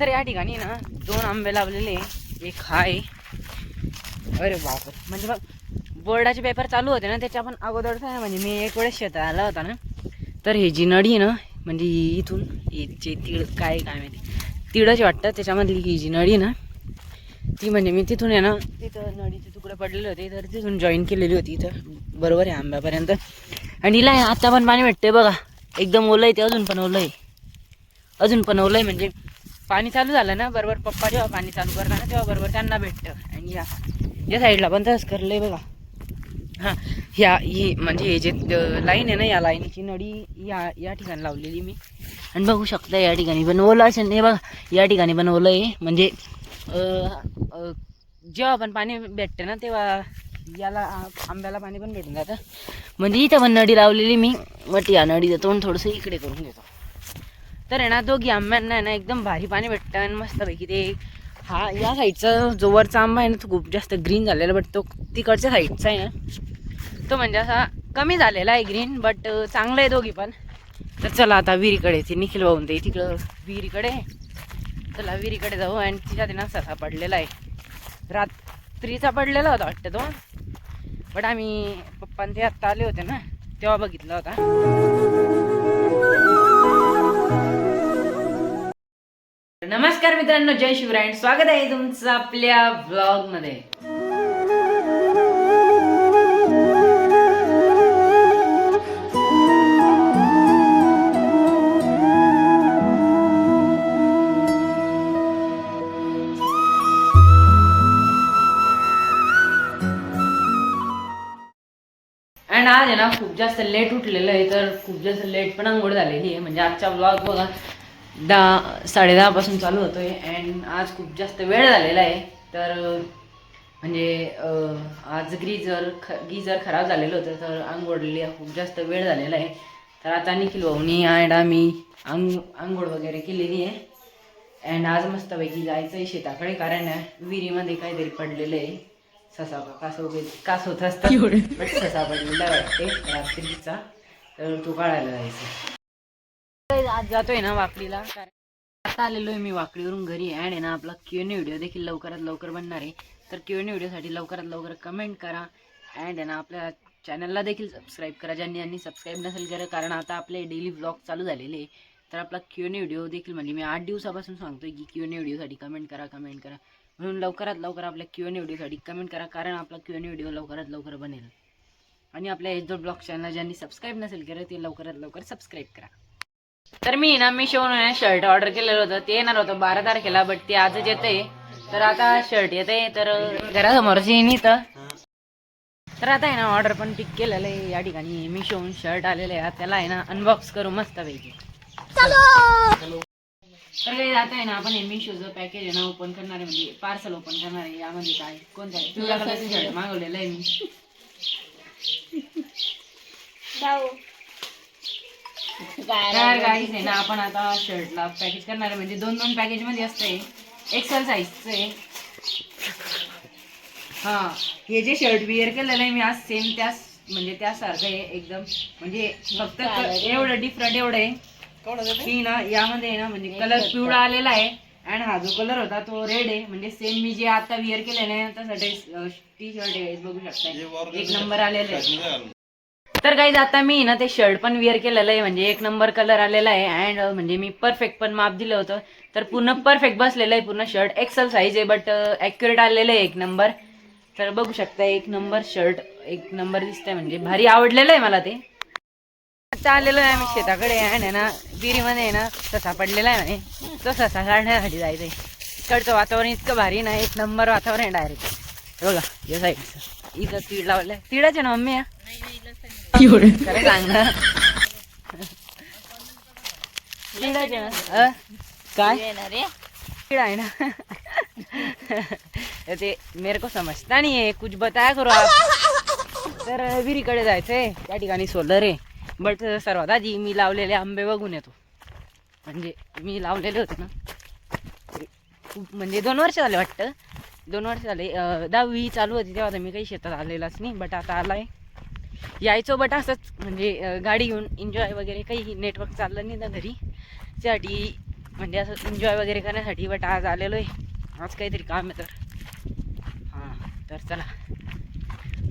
तर या ठिकाणी ना 2 आंबे लावलेले, एक हाय. अरे बापरे, म्हणजे मग बोर्डाचे पेपर चालू होते ना त्याच्या पण अगोदरच आहे ना, म्हणजे मी एक वेळेस शेतात आला होता ना, तर हे जी नडी ना, म्हणजे इथून जे तीळ काय माहिती तिळच वाटतं, त्याच्यामधली ही जी नडी ना ती म्हणजे मी तिथून आहे ना, तिथं नडीचे तुकडे पडलेले होते तर तिथून जॉईन केलेली होती इथं बरोबर आहे आंब्यापर्यंत. आणि हिला आता पण पाणी भेटते बघा, एकदम ओलं आहे ते, अजून पण ओलं आहे, अजून पण ओलं आहे. म्हणजे पाणी चालू झालं ना बरोबर, पप्पा जेव्हा पाणी चालू करतात ना तेव्हा बरोबर त्यांना भेटतं. आणि या साईडला पण तसंच करलं आहे बघा. हां, ही म्हणजे हे जे लाईन आहे ना, या लाईनची नडी या ठिकाणी लावलेली मी. आणि बघू शकता या ठिकाणी पण ओलं असेल नाही बघा, या ठिकाणी पण ओलं आहे. म्हणजे जेव्हा पण पाणी भेटते ना तेव्हा याला आंब्याला पाणी पण भेटून जातं. म्हणजे इथं पण नडी लावलेली मी, मग या नडीचं तोंड थोडंसं इकडे करून घेतो. तर आहे ना दोघी आंब्यांना आहे ना एकदम भारी पाणी भेटतं आणि मस्तपैकी ते या साईडचा जो वरचा आंबा आहे ना तो खूप जास्त ग्रीन झालेला, बट तो तिकडच्या साईडचा आहे ना तो म्हणजे असा कमी झालेला आहे ग्रीन, बट चांगलं आहे दोघी पण. तर चला आता विहिरीकडे, ते निखिल वाहून ते तिकडं विहिरीकडे, चला विहिरीकडे जाऊ. आणि तिच्या दिना ससा पडलेला आहे, रात्रीचा पडलेला होता वाटतं तो, बट आम्ही पप्पान ते आत्ता आले होते ना तेव्हा बघितला होता. नमस्कार मित्रांनो, जय शिवराय, स्वागत आहे तुमचं आपल्या ब्लॉग मध्ये. आणि आज आहे ना खूप जास्त लेट उठलेलं आहे, तर खूप जास्त लेट पण अंघोळ झालेली आहे. म्हणजे आजचा ब्लॉग बघा 10-10:30 पासून चालू होतोय अँड आज खूप जास्त वेळ झालेला आहे. तर म्हणजे आज गीजर खराब झालेलं होतं, तर आंघोळीला खूप जास्त वेळ झालेला आहे. तर आता निखिल भाऊनी अँड आम्ही आंघोळ वगैरे केलेली आहे. अँड आज मस्तपैकी जायचं आहे शेताकडे, कारण विहिरीमध्ये काहीतरी पडलेलं आहे, ससा कास होत असतात, बट ससा पडलेला वाटते रात्रीचा, तर तो काढायला जायचं. आज जातोय ना वाकडीला, कारण आता आलेलो आहे मी वाकडीवरून घरी. अँड आहे ना आपला Q&A व्हिडिओ देखील लवकरात लवकर बनणार आहे, तर Q&A व्हिडिओसाठी लवकरात लवकर कमेंट करा. अँड आहे ना आपल्या चॅनलला देखील सबस्क्राईब करा ज्यांनी सबस्क्राईब नसेल करा, कारण आता आपले डेली व्लॉग चालू झालेले आहे. तर आपला Q&A व्हिडिओ देखील, म्हणजे मी 8 दिवसापासून सांगतोय की Q&A व्हिडिओसाठी कमेंट करा, म्हणून लवकरात लवकर आपल्या Q&A व्हिडिओसाठी कमेंट करा, कारण आपला Q&A व्हिडिओ लवकरात लवकर बनेल. आणि आपल्या एच ब्लॉग चॅनल ज्यांनी सबस्क्राईब नसेल केलं ते लवकरात लवकर सबस्क्राईब करा. तर मी ना मिशोवरून शर्ट ऑर्डर केलेलं होतं, ते येणार होतं 12 तारखेला, बट ते आजच येतंय. तर आता शर्ट येते, तर घरासमोरची येईन इथं. तर आता आहे ना ऑर्डर पण पिक केलेलं आहे. या ठिकाणी मिशोवरून शर्ट आलेलं आहे, त्याला आहे ना अनबॉक्स करू मस्तपैकी. तर आता आहे ना आपण हे मिशोचं पॅकेज आहे ना ओपन करणार आहे, म्हणजे पार्सल ओपन करणार आहे. यामध्ये काय कोणत्या पिवळ्या कलरचं शर्ट मागवलेलं आहे मी. तर गाईस आहे ना आपण आता शर्टला पॅकेज करणार आहे, म्हणजे 2-2 पॅकेज मध्ये असतंय. एक्सेल साईजचं आहे. हां, हे जे शर्ट विअर केलेलं आहे मी आज सेम म्हणजे त्यासारखं आहे एकदम. म्हणजे फक्त एवढं डिफरंट एवढं आहे की ना यामध्ये आहे ना म्हणजे कलर पिवळा आलेला आहे, आणि हा जो कलर होता तो रेड आहे. म्हणजे सेम मी जे आता विअर केलेलं आहे तसं टी शर्ट आहे, बघू शकता 1 नंबर आलेला आहे. तर गाईज आता मी ना ते शर्ट पण विअर केलेलं आहे, म्हणजे 1 नंबर कलर आलेला आहे. अँड म्हणजे मी परफेक्ट पण माप दिलं होतं, तर पूर्ण परफेक्ट बसलेलं आहे. पूर्ण शर्ट एक्सेल साईज आहे, बट ॲक्युरेट आलेलं आहे 1 नंबर. तर बघू शकता 1 नंबर शर्ट, 1 नंबर दिसतंय, म्हणजे भारी आवडलेलं आहे मला ते. आता आलेलो आहे आम्ही शेताकडे, आहे ना विहिरीमध्ये आहे ना ससा पडलेला आहे, म्हणे तो ससा काढण्यासाठी जायचंय. इकडचं वातावरण इतकं भारी ना, 1 नंबर वातावरण आहे डायरेक्ट. बघा या साईडचं इथं तीळ लावलंय, तिळाचे ना मम्मी खरं सांग ना, तिळाचे ना काय तीळ आहे ना. ते मेरे को समजता नहीं है, कुछ बताया करो आप. तर विहिरीकडे जायचंय, त्या ठिकाणी सोलर आहे, बट सर्वात आधी मी लावलेले आंबे बघून येतो. म्हणजे मी लावलेले होते ना खूप, म्हणजे 2 वर्ष झाले वाटतं, 2 वर्ष झाले. 10वी चालू होती तेव्हा तर मी काही शेतात आलेलाच नाही, बट आता आलाय. यायचो बट असंच, म्हणजे गाडी घेऊन एन्जॉय वगैरे, काही नेटवर्क चाललं नाही ना घरी, त्यासाठी म्हणजे असं एन्जॉय वगैरे करण्यासाठी. बट आज आलेलो आहे, आज काहीतरी काम आहे तर हां. तर चला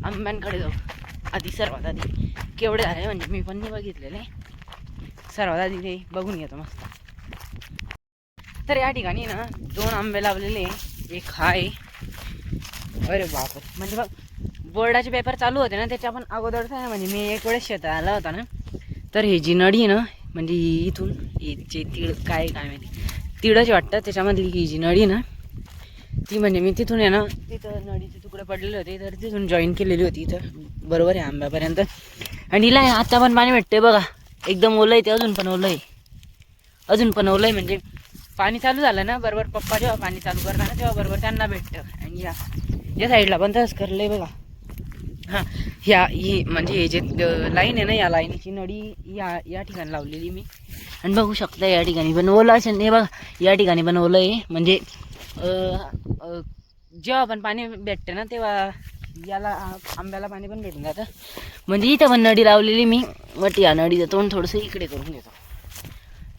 आंब्यांकडे जाऊ. आधी सर्वात आधी केवढे झाले म्हणजे मी पण नाही बघितलेले, सर्वात आधी ते बघून येतो मस्त. तर या ठिकाणी ना 2 आंबे लावलेले, एक हा आहे. अरे बाप, म्हणजे बघ बोर्डाचे पेपर चालू होते ना त्याच्या पण अगोदरच आहे. म्हणजे मी एक वेळेस शेतात आला होता ना, तर हे जी नडी आहे ना, म्हणजे इथून जे तीळ काय माहिती तिळच वाटतं, त्याच्यामधली ही जी नडी ना ती म्हणजे मी तिथून आहे ना, तिथं नडीचे तुकडे पडलेले होते तर तिथून जॉईन केलेली होती इथं बरोबर आहे आंब्यापर्यंत. आणि हिला आता पण पाणी भेटते बघा, एकदम ओलं आहे ते, अजून पण ओलं आहे, अजून पण ओलं आहे. म्हणजे पाणी चालू झालं ना बरोबर, पप्पा जेव्हा पाणी चालू करतात ना तेव्हा बरोबर त्यांना भेटतं. आणि या साईडला पण तसंच करलं आहे बघा. हां, ही म्हणजे हे जे लाईन आहे ना, या लाईनीची नडी या ठिकाणी लावलेली मी. आणि बघू शकता या ठिकाणी पण ओलं असेल, हे बघा या ठिकाणी पण ओलं आहे. म्हणजे जेव्हा पण पाणी भेटते ना तेव्हा याला आंब्याला पाणी पण भेटून जातं. म्हणजे इथं पण नडी लावलेली मी, बट या नडीचं तोंड थोडंसं इकडे करून घेतो.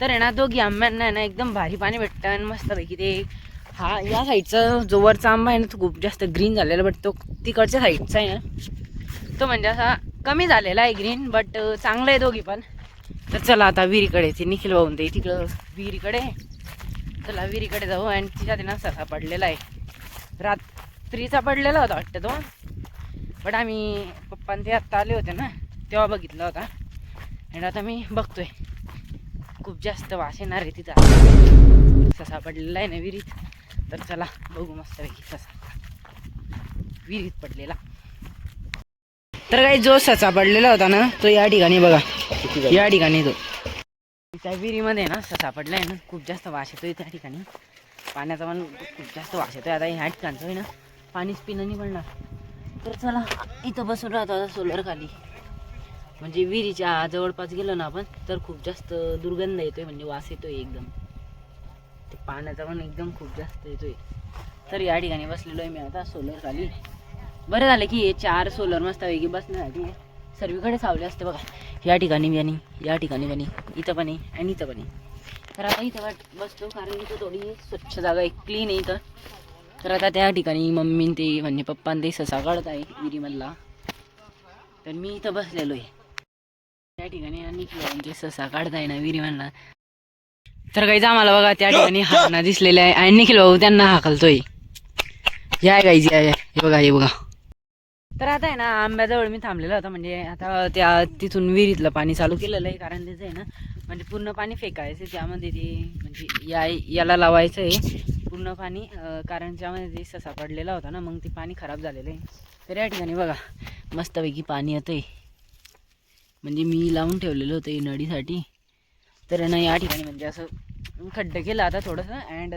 तर आहे ना दोघी आंब्यांना आहे ना एकदम भारी पाणी भेटतं. आणि मस्तपैकी ते हा या साईडचा जो वरचा आंबा आहे ना तो खूप जास्त ग्रीन झालेला, बट तो तिकडच्या साईडचा आहे ना तो म्हणजे असा कमी झालेला आहे ग्रीन, बट चांगलं आहे दोघी पण. तर चला आता विहिरीकडे, ते निखिल वाहून दे तिकडं विहिरीकडे, चला विहिरीकडे जाऊ. आणि तिच्यात ना ससा पडलेला आहे, रात्रीचा पडलेला होता वाटतं तो, बट आम्ही पप्पान ते आत्ता आले होते ना तेव्हा बघितला होता. आणि आता मी बघतोय खूप जास्त वास येणार आहे तिथं, ससा पडलेला आहे ना विहिरीत. तर चला बघू मस्तपैकी ससा विहिरीत पडलेला. तर काही जो ससा पडलेला होता ना तो या ठिकाणी बघा, या ठिकाणी तो त्या विहिरीमध्ये ना ससा पडला आहे ना, खूप जास्त वास येतोय त्या ठिकाणी, पाण्याचा पण खूप जास्त वास येतोय. आता ह्या ठिकाणचं आहे ना पाणीच पिणं नाही पडणार. तर चला इथं बसून राहतो आता सोलर खाली. म्हणजे विहिरीच्या जवळपास गेलो ना आपण तर खूप जास्त दुर्गंध येतोय, म्हणजे वास येतोय एकदम, ते पाण्याचा पण एकदम खूप जास्त येतोय. तर या ठिकाणी बसलेलो आहे मी आता सोलर खाली. बरं झालं की हे 4 सोलर मस्तपैकी बसण्यासाठी सर्वीकडे सावले असते बघा. या ठिकाणी बनी, या ठिकाणी बनी, इथं पण आहे आणि इथं पण आहे. तर आता इथं बसतो कारण इथं थोडी स्वच्छ जागा आहे, क्लीन आहे इथं. तर आता त्या ठिकाणी मम्मी ते म्हणजे पप्पा ते ससा काढत आहे विहिरीमधला, तर मी इथं बसलेलो आहे त्या ठिकाणी. आणि ते ससा काढताय ना विहिरीमधला. तर काहीच आम्हाला बघा त्या ठिकाणी हाकना दिसलेला आहे आणि निखिल भाऊ त्यांना हाकलतोय, या गाईज या हे बघा, हे बघा. तर आता आहे ना आंब्याजवळ मी थांबलेला होता, म्हणजे आता त्या तिथून विहिरीतलं पाणी चालू केलेलं आहे. कारण त्याचं आहे ना म्हणजे पूर्ण पाणी फेकायचं त्यामध्ये, ते म्हणजे याला लावायचं आहे पूर्ण पाणी, कारण त्यामध्ये ते ससा पडलेला होता ना, मग ते पाणी खराब झालेलं आहे. तर या ठिकाणी बघा मस्तपैकी पाणी येतं आहे, म्हणजे मी लावून ठेवलेलं होतं हे नडीसाठी. तर ना या ठिकाणी म्हणजे असं खड्डं केलं आता थोडंसं. अँड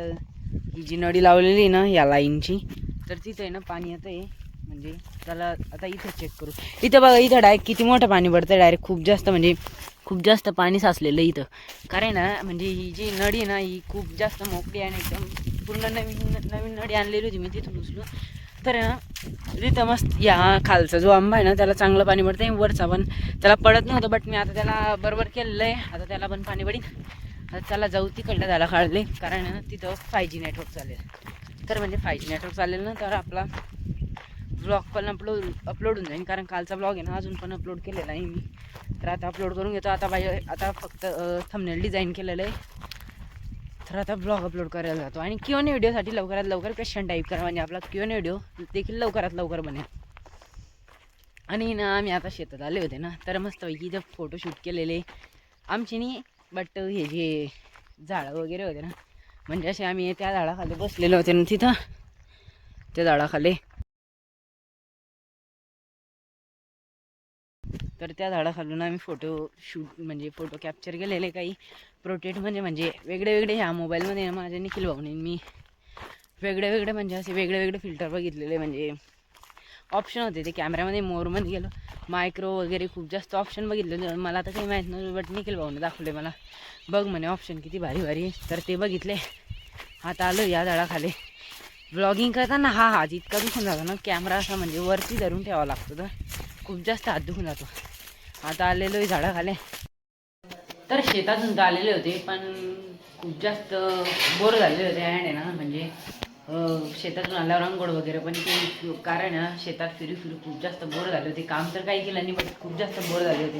ही जी नडी लावलेली आहे ना या लाईनची, तर तिथं आहे ना पाणी येतं आहे. म्हणजे त्याला आता इथं चेक करू, इथं बघा इथं डायरेक्ट किती मोठं पाणी पडतं, डायरेक्ट खूप जास्त, म्हणजे खूप जास्त पाणी साचलेलं इथं. कारण ना म्हणजे ही जी नडी ना ही खूप जास्त मोकळी आणि एकदम पूर्ण नवीन नडी आणलेली होती मी तिथून उचलून. तर ना तिथं मस्त या खालचा जो आंबा आहे ना त्याला चांगलं पाणी पडतं, वरचा पण त्याला पडत नव्हतं, बट मी आता त्याला बरोबर केलेलं आहे, आता त्याला पण पाणी पडेल. आता त्याला जाऊ तिकडलं त्याला काढले, कारण तिथं 5G नेटवर्क चालेल. तर म्हणजे 5G नेटवर्क चालेल ना तर आपला ब्लॉग पण अपलोड होऊन जाईल. कारण कालचा ब्लॉग आहे ना अजून पण अपलोड केलेला नाही मी, तर आता अपलोड करून घेतो. आता फक्त थंबनेल डिझाईन केलेलं आहे, तर आता ब्लॉग अपलोड करायला जातो. आणि Q&A व्हिडिओसाठी लवकरात लवकर क्वेश्चन टाईप करा, म्हणजे आपला Q&A व्हिडिओ देखील लवकरात लवकर बनेल. आणि ना आम्ही आता शेतात आले होते ना, तर मस्तपैकी इथं फोटोशूट केलेले आमची नाही, बट हे जे झाडं वगैरे होते ना, म्हणजे असे आम्ही त्या झाडाखाली बसलेलो होते ना तिथं, त्या झाडाखाली. तर त्या झाडाखालून आम्ही फोटो कॅप्चर केलेले काही प्रोटेक्ट म्हणजे वेगळे ह्या मोबाईलमध्ये माझ्या निखिल भाऊने मी वेगळे म्हणजे असे वेगळे फिल्टर बघितलेले. म्हणजे ऑप्शन होते ते कॅमेऱ्यामध्ये, मोरमध्ये गेलो मायक्रो वगैरे खूप जास्त ऑप्शन बघितले. मला तर काही माहीत नव्हतं, बट निखिल भाऊने दाखवले मला, बघ म्हणे ऑप्शन किती भारी भारी. तर ते बघितले. आता आलो या झाडाखाली. ब्लॉगिंग करताना हात इतका दुखून जातो ना, कॅमेरा असा म्हणजे वरती धरून ठेवावा लागतो, तर खूप जास्त हात दुखून जातो. आता आलेलो आहे झाडाखाली. तर शेतातून तर आलेले होते, पण खूप जास्त बोर झालेले होते अँड आहे ना म्हणजे शेतातून आल्यावर अंघोळ वगैरे पण केली, कारण शेतात फिरू खूप जास्त बोर झाले होते. काम तर काही केलं नाही, पण खूप जास्त बोर झाले होते.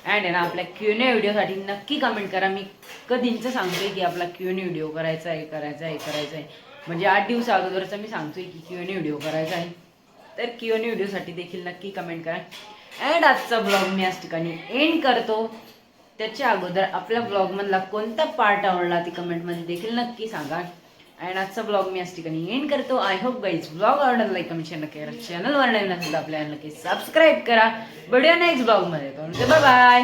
अँड आहे ना आपल्या Q&A व्हिडिओसाठी नक्की कमेंट करा. मी कधींचं सांगतोय की आपला Q&A व्हिडिओ करायचा आहे. म्हणजे 8 दिवस अगोदरचा मी सांगतोय की Q&A व्हिडिओ करायचा आहे. तर Q&A व्हिडिओसाठी देखील नक्की कमेंट करा. अँड आजचा ब्लॉग मी याच ठिकाणी एंड करतो. त्याच्या अगोदर आपल्या ब्लॉगमधला कोणता पार्ट आवडला ते कमेंटमध्ये देखील नक्की सांगा. अँड आजचा ब्लॉग मी याच ठिकाणी एंड करतो. आय होप गाईज ब्लॉग आवडला, लाईक कमेंट शेअर नक्की करा. चॅनलवर नवीन असेल तर आपल्याला नक्की सबस्क्राईब करा. भेटूया नेक्स्ट ब्लॉगमध्ये. Bye bye.